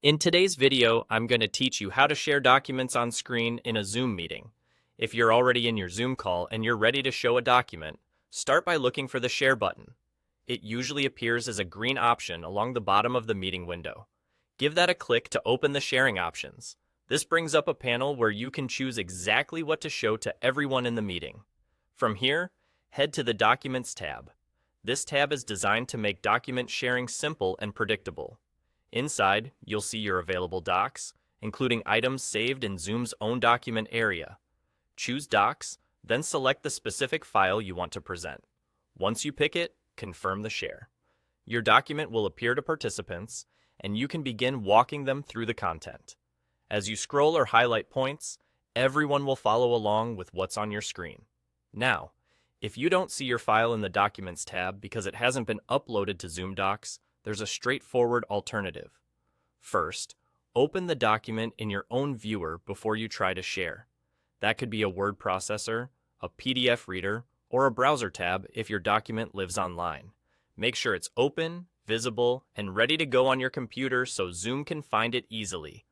In today's video, I'm going to teach you how to share documents on screen in a Zoom meeting. If you're already in your Zoom call and you're ready to show a document, start by looking for the Share button. It usually appears as a green option along the bottom of the meeting window. Give that a click to open the sharing options. This brings up a panel where you can choose exactly what to show to everyone in the meeting. From here, head to the Documents tab. This tab is designed to make document sharing simple and predictable. Inside, you'll see your available docs, including items saved in Zoom's own document area. Choose Docs, then select the specific file you want to present. Once you pick it, confirm the share. Your document will appear to participants, and you can begin walking them through the content. As you scroll or highlight points, everyone will follow along with what's on your screen. Now, if you don't see your file in the Documents tab because it hasn't been uploaded to Zoom Docs, there's a straightforward alternative. First, open the document in your own viewer before you try to share. That could be a word processor, a PDF reader, or a browser tab if your document lives online. Make sure it's open, visible, and ready to go on your computer so Zoom can find it easily.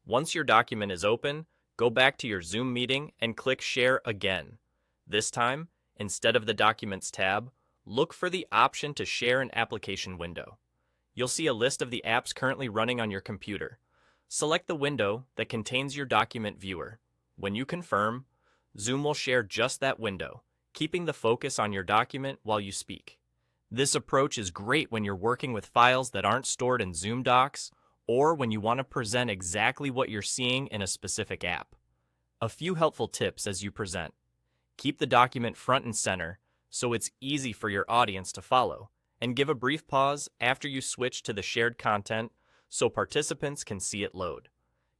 Once your document is open, go back to your Zoom meeting and click Share again. This time, instead of the Documents tab, look for the option to share an application window. You'll see a list of the apps currently running on your computer. Select the window that contains your document viewer. When you confirm, Zoom will share just that window, keeping the focus on your document while you speak. This approach is great when you're working with files that aren't stored in Zoom Docs or when you want to present exactly what you're seeing in a specific app. A few helpful tips as you present. Keep the document front and center so it's easy for your audience to follow, and give a brief pause after you switch to the shared content so participants can see it load.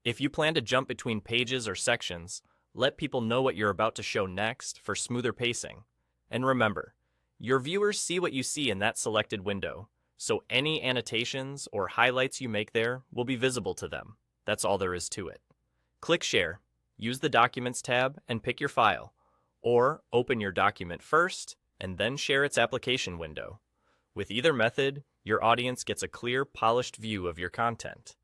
If you plan to jump between pages or sections, let people know what you're about to show next for smoother pacing. And remember, your viewers see what you see in that selected window, so any annotations or highlights you make there will be visible to them. That's all there is to it. Click Share, use the Documents tab and pick your file, or open your document first and then share its application window. With either method, your audience gets a clear, polished view of your content.